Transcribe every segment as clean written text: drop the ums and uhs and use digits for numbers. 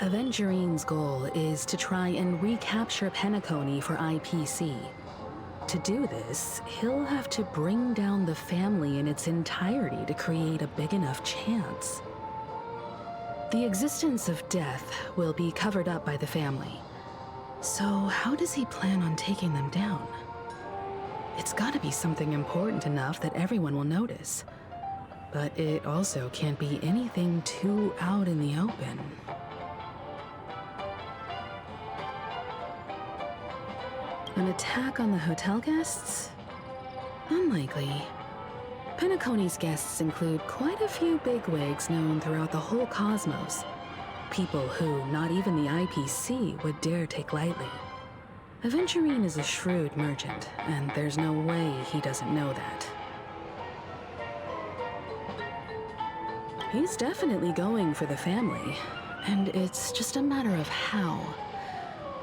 Avengerine's goal is to try and recapture Penacony for IPC. To do this, he'll have to bring down the family in its entirety to create a big enough chance. The existence of death will be covered up by the family. So how does he plan on taking them down? It's gotta be something important enough that everyone will notice. But it also can't be anything too out in the open. An attack on the hotel guests? Unlikely. Penacony's guests include quite a few bigwigs known throughout the whole cosmos. People who not even the IPC would dare take lightly. Aventurine is a shrewd merchant, and there's no way he doesn't know that. He's definitely going for the family, and it's just a matter of how.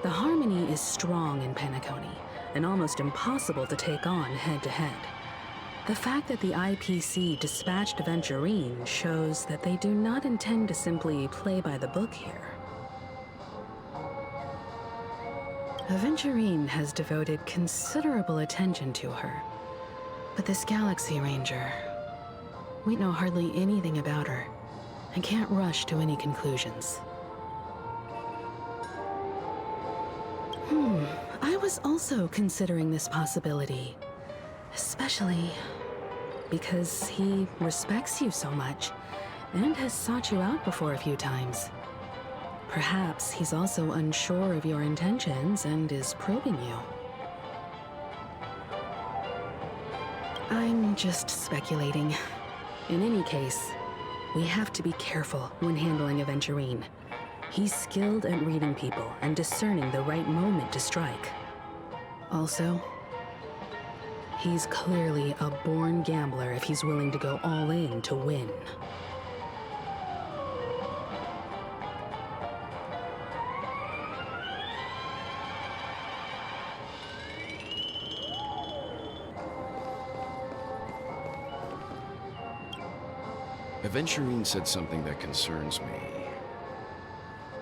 The harmony is strong in Penacony, and almost impossible to take on head-to-head. The fact that the IPC dispatched Aventurine shows that they do not intend to simply play by the book here. Aventurine has devoted considerable attention to her, but this Galaxy Ranger, we know hardly anything about her, and can't rush to any conclusions. I was also considering this possibility, especially because he respects you so much and has sought you out before a few times. Perhaps he's also unsure of your intentions and is probing you. I'm just speculating. In any case, we have to be careful when handling Aventurine. He's skilled at reading people and discerning the right moment to strike. Also, he's clearly a born gambler if he's willing to go all in to win. Aventurine said something that concerns me.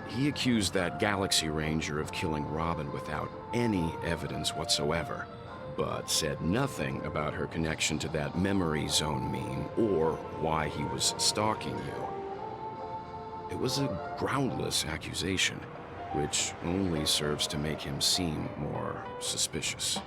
He accused that Galaxy Ranger of killing Robin without any evidence whatsoever, but said nothing about her connection to that memory zone meme or why he was stalking you. It was a groundless accusation, which only serves to make him seem more suspicious.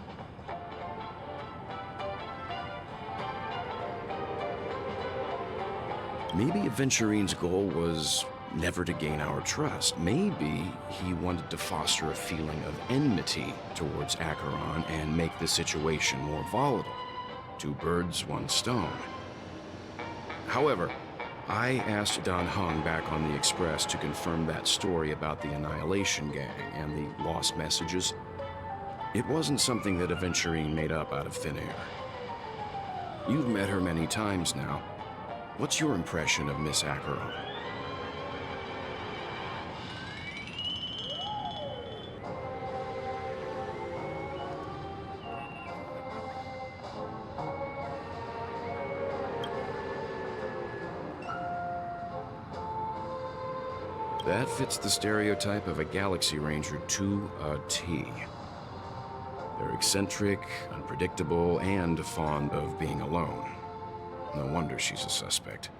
Maybe Aventurine's goal was never to gain our trust. Maybe he wanted to foster a feeling of enmity towards Acheron and make the situation more volatile. Two birds, one stone. However, I asked Dan Heng back on the Express to confirm that story about the Annihilation Gang and the lost messages. It wasn't something that Aventurine made up out of thin air. You've met her many times now. What's your impression of Miss Acheron? That fits the stereotype of a Galaxy Ranger to a T. They're eccentric, unpredictable, and fond of being alone. No wonder she's a suspect.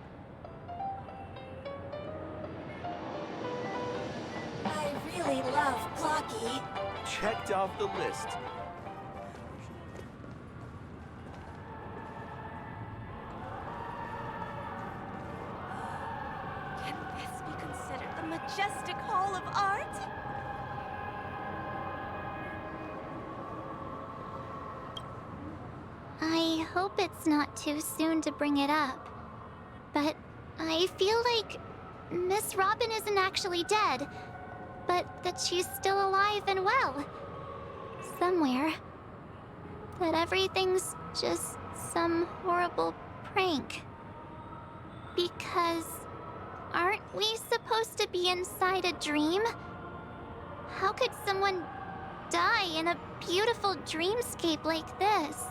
I really love Clocky. Checked off the list. Can this be considered the majestic Hall of Art? I hope it's not too soon to bring it up, but I feel like Miss Robin isn't actually dead, but that she's still alive and well. Somewhere. That everything's just some horrible prank. Because aren't we supposed to be inside a dream? How could someone die in a beautiful dreamscape like this?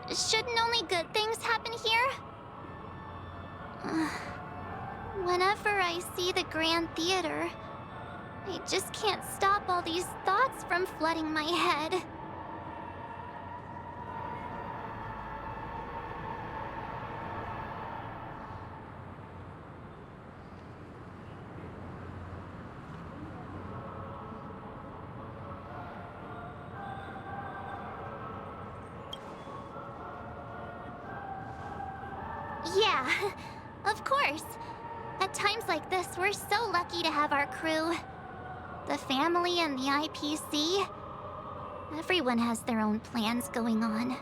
Shouldn't only good things happen here? Whenever I see the Grand Theater, I just can't stop all these thoughts from flooding my head. Yeah, of course. At times like this, we're so lucky to have our crew. The family and the IPC. Everyone has their own plans going on.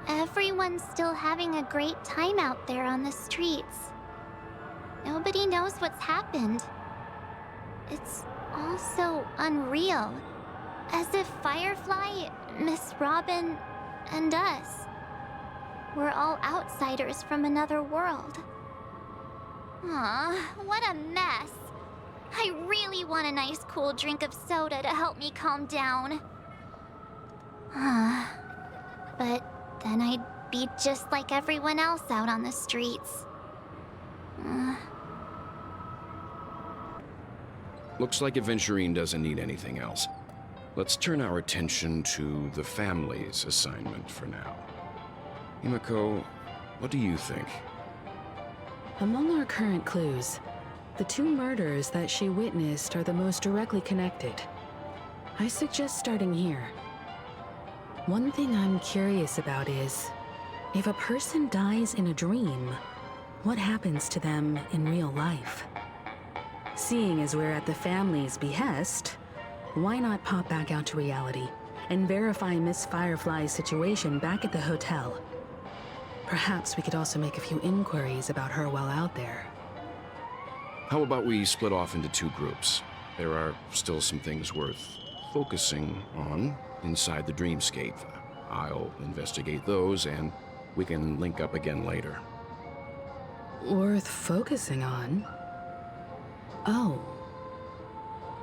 Everyone's still having a great time out there on the streets. Nobody knows what's happened. It's all so unreal. As if Firefly, Miss Robin, and us we're all outsiders from another world. Aw, what a mess. I really want a nice cool drink of soda to help me calm down. But then I'd be just like everyone else out on the streets. Looks like Aventurine doesn't need anything else. Let's turn our attention to the family's assignment for now. Himiko, what do you think? Among our current clues, the two murders that she witnessed are the most directly connected. I suggest starting here. One thing I'm curious about is, if a person dies in a dream, what happens to them in real life? Seeing as we're at the family's behest, why not pop back out to reality and verify Miss Firefly's situation back at the hotel? Perhaps we could also make a few inquiries about her while out there. How about we split off into two groups? There are still some things worth focusing on inside the dreamscape. I'll investigate those, and we can link up again later. Worth focusing on? Oh.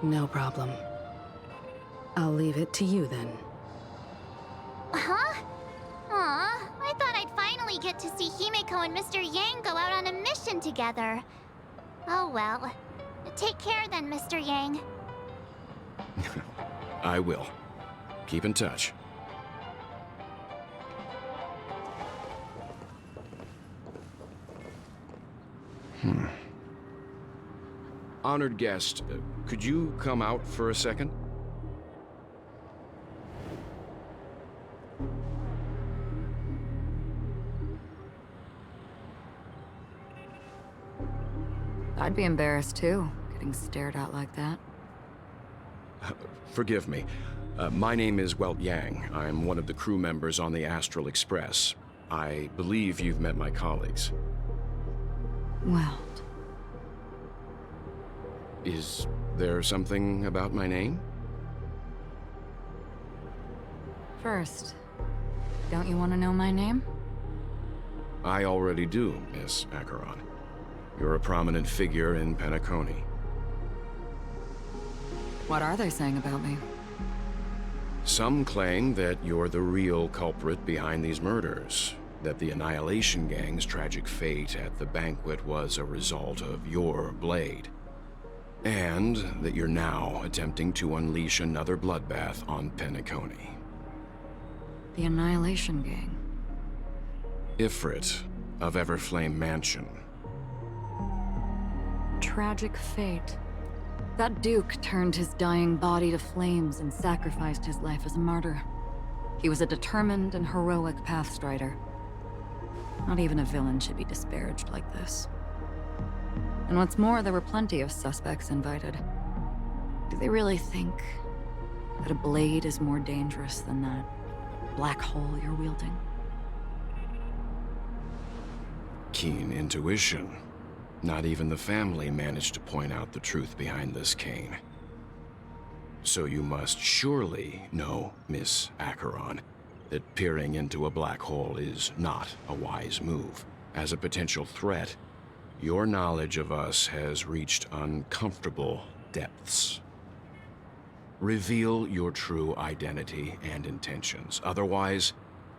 No problem. I'll leave it to you then. Huh? Aw, I thought I'd finally get to see Himiko and Mr. Yang go out on a mission together. Oh well. Take care then, Mr. Yang. I will. Keep in touch. Honored guest, could you come out for a second? I'd be embarrassed too, getting stared at like that. Forgive me. My name is Welt Yang. I'm one of the crew members on the Astral Express. I believe you've met my colleagues. Well, Is there something about my name? first, don't you want to know my name? I already do, Miss Acheron. You're a prominent figure in Penacony. What are they saying about me? Some claim that you're the real culprit behind these murders, that the Annihilation Gang's tragic fate at the banquet was a result of your blade, and that you're now attempting to unleash another bloodbath on Penacony. The Annihilation Gang. Ifrit of Everflame Mansion. Tragic fate. That Duke turned his dying body to flames and sacrificed his life as a martyr. He was a determined and heroic pathstrider. Not even a villain should be disparaged like this. And what's more, there were plenty of suspects invited. Do they really think that a blade is more dangerous than that black hole you're wielding? Keen intuition. Not even the family managed to point out the truth behind this cane. So you must surely know, Miss Acheron, that peering into a black hole is not a wise move. As a potential threat, your knowledge of us has reached uncomfortable depths. Reveal your true identity and intentions. Otherwise,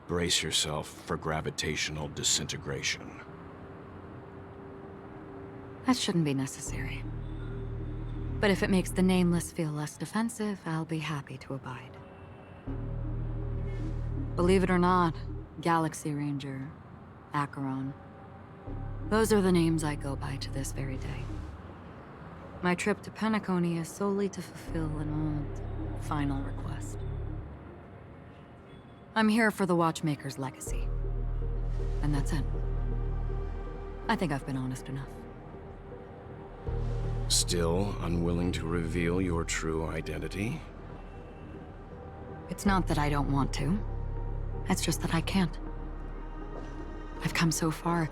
brace yourself for gravitational disintegration. That shouldn't be necessary. But if it makes the Nameless feel less defensive, I'll be happy to abide. Believe it or not, Galaxy Ranger, Acheron. Those are the names I go by to this very day. My trip to Penacony is solely to fulfill an old, final request. I'm here for the Watchmaker's legacy. And that's it. I think I've been honest enough. Still unwilling to reveal your true identity? It's not that I don't want to. It's just that I can't. I've come so far,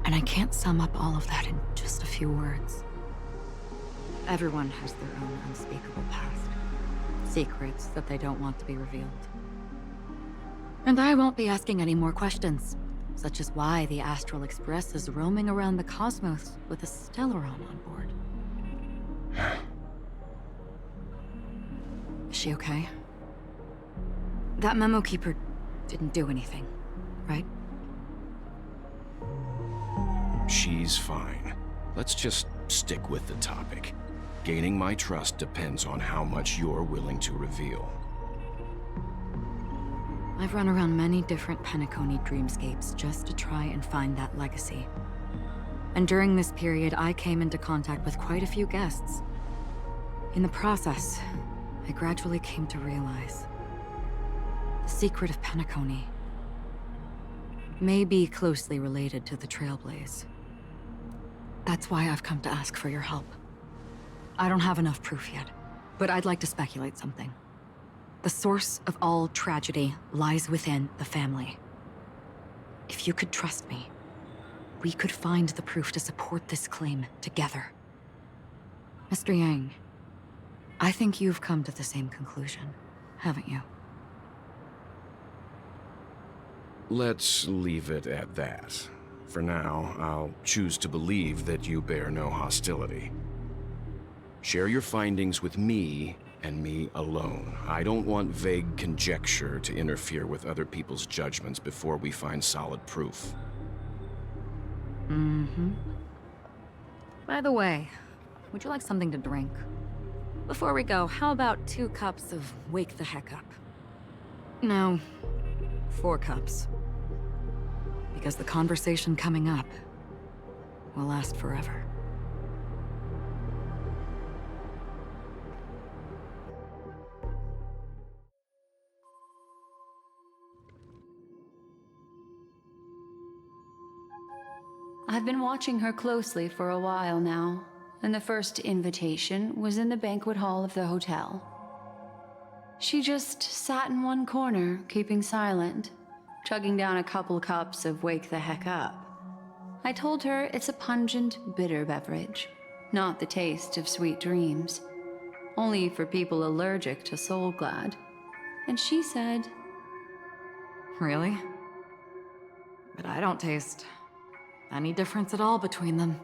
and I can't sum up all of that in just a few words. Everyone has their own unspeakable past. Secrets that they don't want to be revealed. And I won't be asking any more questions, such as why the Astral Express is roaming around the cosmos with a Stellaron on board. Is she okay? That memo keeper didn't do anything, right? She's fine. Let's just stick with the topic. Gaining my trust depends on how much you're willing to reveal. I've run around many different Penacony dreamscapes just to try and find that legacy. And during this period, I came into contact with quite a few guests. In the process, I gradually came to realize the secret of Penacony may be closely related to the Trailblaze. That's why I've come to ask for your help. I don't have enough proof yet, but I'd like to speculate something. The source of all tragedy lies within the family. If you could trust me, we could find the proof to support this claim together. Mr. Yang, I think you've come to the same conclusion, haven't you? Let's leave it at that. For now, I'll choose to believe that you bear no hostility. Share your findings with me, and me alone. I don't want vague conjecture to interfere with other people's judgments before we find solid proof. By the way, would you like something to drink? Before we go, how about 2 cups of Wake the Heck Up? No, 4 cups. Because the conversation coming up will last forever. I've been watching her closely for a while now, and the first invitation was in the banquet hall of the hotel. She just sat in one corner, keeping silent, chugging down a couple cups of Wake the Heck Up. I told her it's a pungent, bitter beverage, not the taste of sweet dreams, only for people allergic to Soul Glad. And she said, Really? But I don't taste any difference at all between them.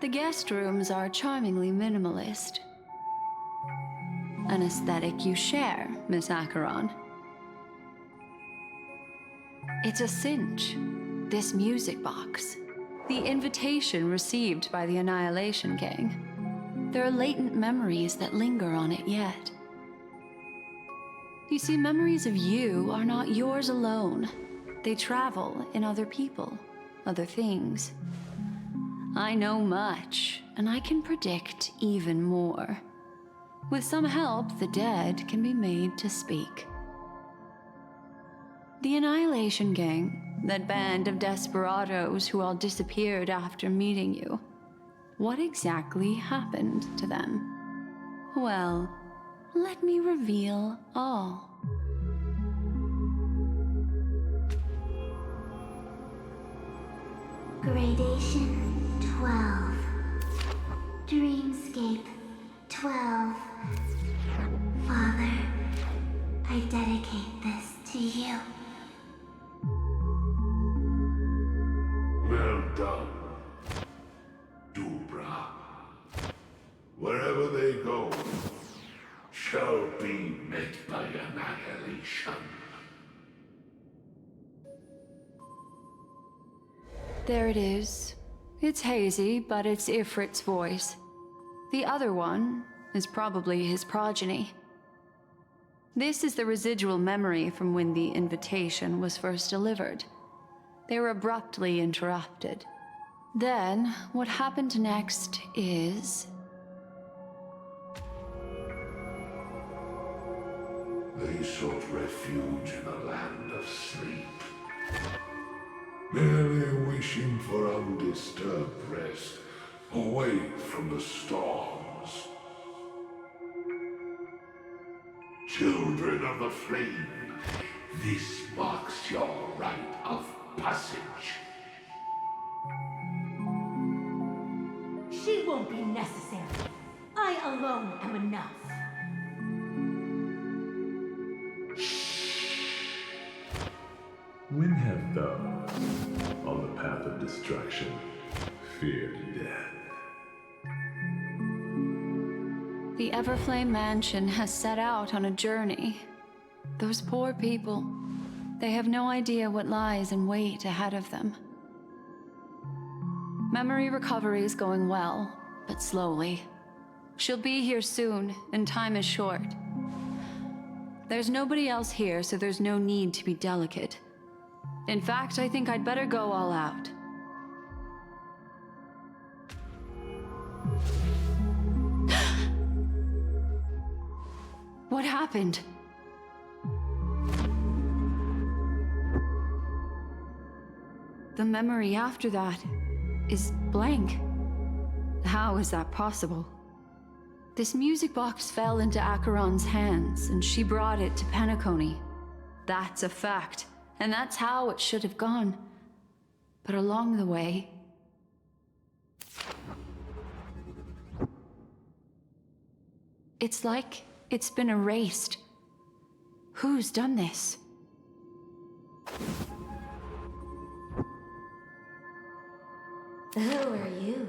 the guest rooms are charmingly minimalist. An aesthetic you share, Miss Acheron. It's a cinch, this music box. The invitation received by the Annihilation Gang. There are latent memories that linger on it yet. You see, memories of you are not yours alone. They travel in other people, other things. I know much, and I can predict even more. With some help, the dead can be made to speak. The Annihilation Gang, that band of desperados who all disappeared after meeting you. What exactly happened to them? Well, let me reveal all. Gradation 12. Dreamscape 12. Father, I dedicate this to you. Well done, Dubra. Wherever they go, shall be met by annihilation. There it is. It's hazy, but it's Ifrit's voice. The other one is probably his progeny. This is the residual memory from when the invitation was first delivered. They were abruptly interrupted. Then, what happened next is... They sought refuge in a land of sleep, merely wishing for undisturbed rest, away from the storms. Children of the flame, this marks your rite of passage. She won't be necessary. I alone am enough. When have those on the path of destruction feared death? The Everflame Mansion has set out on a journey. Those poor people, they have no idea what lies in wait ahead of them. Memory recovery is going well, but slowly. She'll be here soon, and time is short. There's nobody else here, so there's no need to be delicate. In fact, I think I'd better go all out. What happened? The memory after that is blank. How is that possible? This music box fell into Acheron's hands, and she brought it to Penacony. That's a fact, and that's how it should have gone. But along the way... it's like it's been erased. Who's done this? Who are you?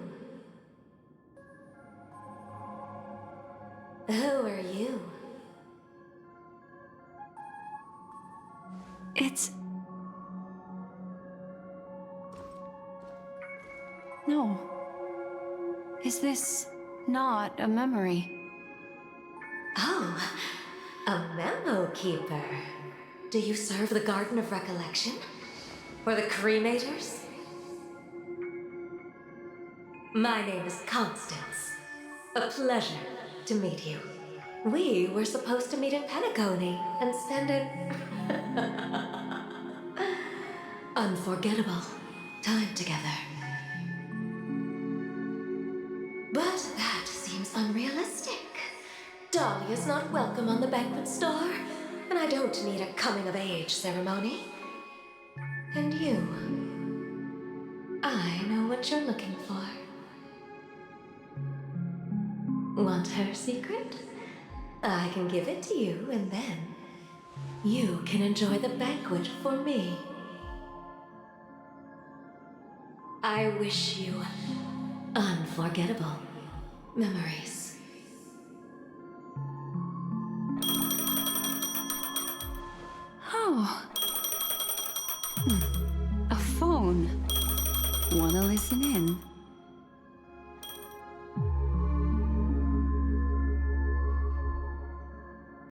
Who are you? It's... no. Is this not a memory? Oh, a memo keeper. Do you serve the Garden of Recollection? Or the Cremators? My name is Constance. A pleasure to meet you. We were supposed to meet in Penacony and spend an unforgettable time together. But that seems unrealistic. Dolly is not welcome on the banquet store, and I don't need a coming-of-age ceremony. And you, I know what you're looking for. Want her secret? I can give it to you, and then you can enjoy the banquet for me. I wish you unforgettable memories. Oh. A phone. Wanna listen in?